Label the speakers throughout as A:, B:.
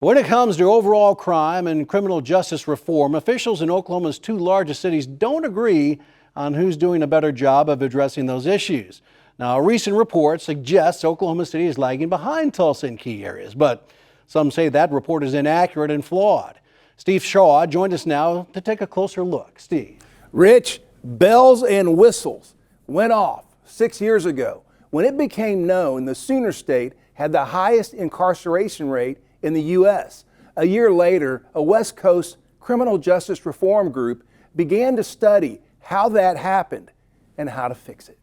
A: When it comes to overall crime and criminal justice reform, officials in Oklahoma's two largest cities don't agree on who's doing a better job of addressing those issues. Now, a recent report suggests Oklahoma City is lagging behind Tulsa in key areas, but some say that report is inaccurate and flawed. Steve Shaw joined us now to take a closer look. Steve.
B: Rich, bells and whistles went off 6 years ago when it became known the Sooner State had the highest incarceration rate in the U.S. A year later, a West Coast criminal justice reform group began to study how that happened and how to fix it.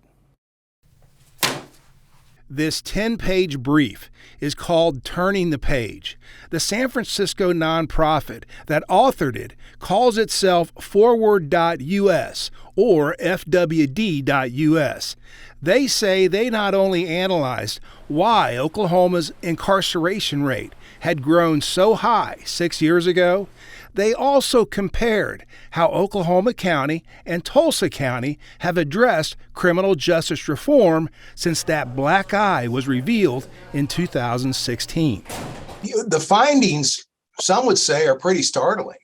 B: This 10-page brief is called Turning the Page. The San Francisco nonprofit that authored it calls itself Forward.us or FWD.us. They say they not only analyzed why Oklahoma's incarceration rate had grown so high 6 years ago, they also compared how Oklahoma County and Tulsa County have addressed criminal justice reform since that black eye was revealed in 2016.
C: The findings, some would say, are pretty startling.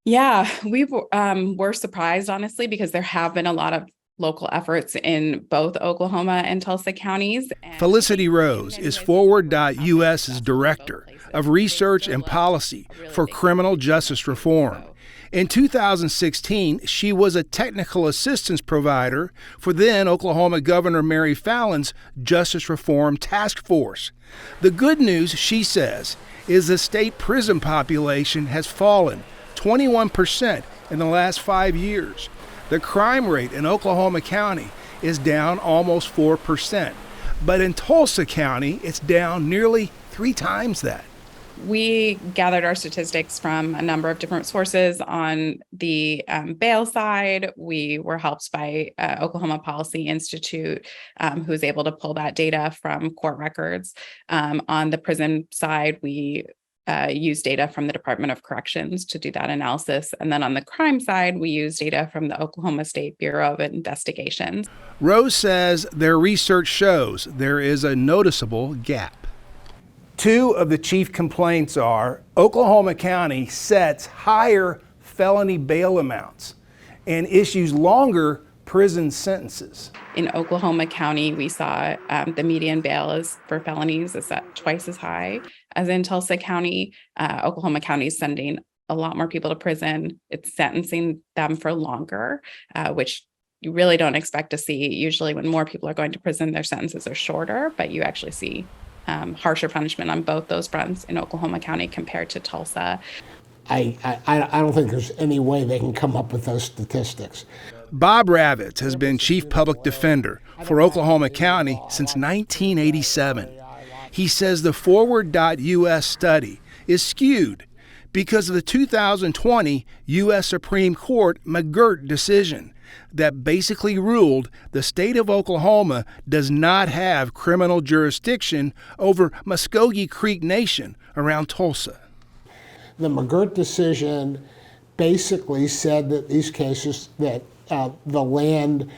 D: Yeah, we were surprised, honestly, because there have been a lot of local efforts in both Oklahoma and Tulsa counties.
B: Felicity Rose is Forward.us's director of research and policy for criminal justice reform. In 2016, she was a technical assistance provider for then Oklahoma Governor Mary Fallon's Justice Reform Task Force. The good news, she says, is the state prison population has fallen 21% in the last 5 years. The crime rate in Oklahoma County is down almost 4%, but in Tulsa County, it's down nearly 3 times that.
D: We gathered our statistics from a number of different sources on the bail side. We were helped by Oklahoma Policy Institute, who was able to pull that data from court records. On the prison side, we use data from the Department of Corrections to do that analysis. And then on the crime side, we use data from the Oklahoma State Bureau of Investigations.
B: Rose says their research shows there is a noticeable gap. 2 of the chief complaints are Oklahoma County sets higher felony bail amounts and issues longer prison sentences.
D: In Oklahoma County, we saw the median bail is for felonies is at twice as high as in Tulsa County. Oklahoma County is sending a lot more people to prison. It's sentencing them for longer, which you really don't expect to see. Usually when more people are going to prison, their sentences are shorter, but you actually see harsher punishment on both those fronts in Oklahoma County compared to Tulsa.
E: I don't think there's any way they can come up with those statistics.
B: Bob Ravitz has been chief public defender for Oklahoma County since 1987. He says the Forward.us study is skewed because of the 2020 U.S. Supreme Court McGirt decision that basically ruled the state of Oklahoma does not have criminal jurisdiction over Muskogee Creek Nation around Tulsa.
E: The McGirt decision basically said that these cases, that the land,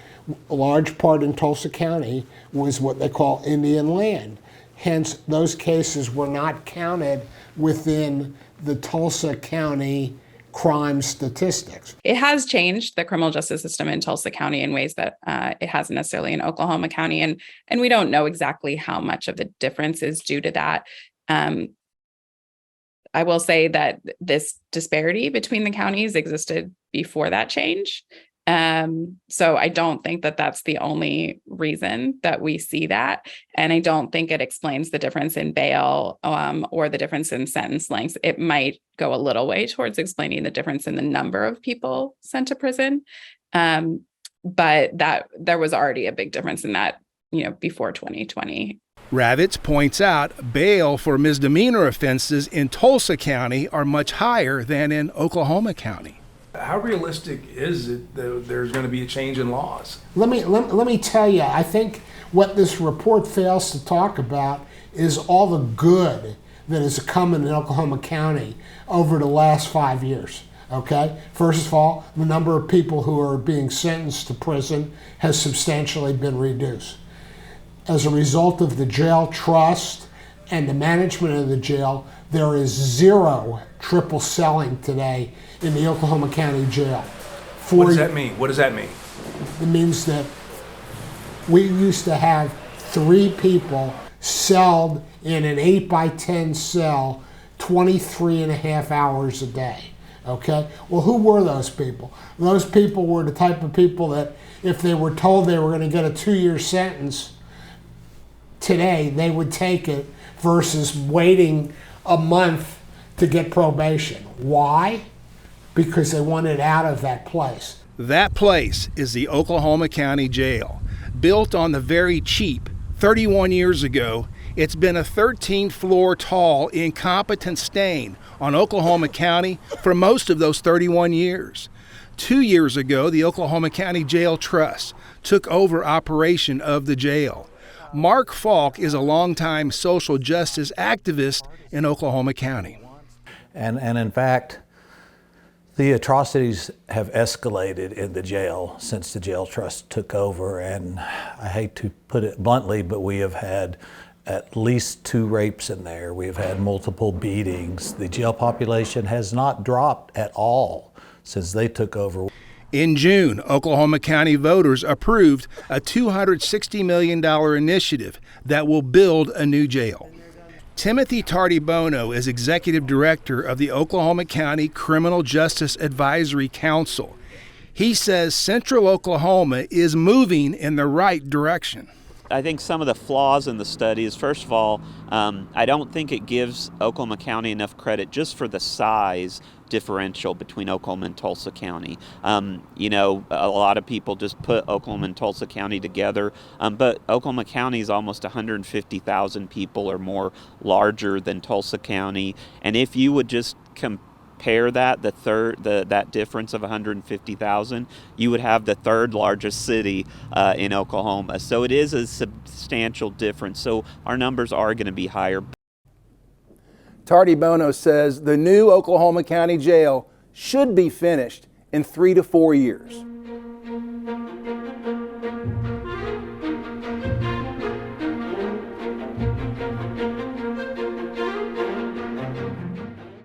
E: a large part in Tulsa County, was what they call Indian land. Hence, those cases were not counted within the Tulsa County crime statistics.
D: It has changed the criminal justice system in Tulsa County in ways that it hasn't necessarily in Oklahoma County. And we don't know exactly how much of the difference is due to that. I will say that this disparity between the counties existed before that change. So I don't think that that's the only reason that we see that. And I don't think it explains the difference in bail or the difference in sentence lengths. It might go a little way towards explaining the difference in the number of people sent to prison. But that there was already a big difference in that, before 2020.
B: Ravitz points out bail for misdemeanor offenses in Tulsa County are much higher than in Oklahoma County.
F: How realistic is it that there's going to be a change in laws?
E: Let me tell you, I think what this report fails to talk about is all the good that has come in Oklahoma County over the last 5 years. Okay? First of all, the number of people who are being sentenced to prison has substantially been reduced. As a result of the jail trust and the management of the jail, There is zero triple selling today in the Oklahoma County Jail.
F: What does that mean? What does that mean?
E: It means that we used to have 3 people celled in an 8x10 cell 23 and a half hours a day. Okay? Well, who were those people? Those people were the type of people that if they were told they were going to get a 2-year sentence today, they would take it versus waiting a month to get probation. Why? Because they wanted out of that place.
B: That place is the Oklahoma County Jail. Built on the very cheap 31 years ago, it's been a 13-floor tall incompetent stain on Oklahoma County for most of those 31 years. 2 years ago, the Oklahoma County Jail Trust took over operation of the jail. Mark Falk is a longtime social justice activist in Oklahoma County.
G: And in fact, the atrocities have escalated in the jail since the jail trust took over, and I hate to put it bluntly, but we have had at least 2 rapes in there. We have had multiple beatings. The jail population has not dropped at all since they took over.
B: In June, Oklahoma County voters approved a $260 million initiative that will build a new jail. Timothy Tardy Bono is executive director of the Oklahoma County Criminal Justice Advisory Council. He says Central Oklahoma is moving in the right direction.
H: I think some of the flaws in the study is, first of all, I don't think it gives Oklahoma County enough credit just for the size differential between Oklahoma and Tulsa County. You know, a lot of people just put Oklahoma and Tulsa County together, but Oklahoma County is almost 150,000 people or more larger than Tulsa County. And if you would just compare that, that difference of 150,000, you would have the 3rd largest city in Oklahoma. So it is a substantial difference. So our numbers are going to be higher.
B: Tardy Bono says the new Oklahoma County Jail should be finished in 3 to 4 years.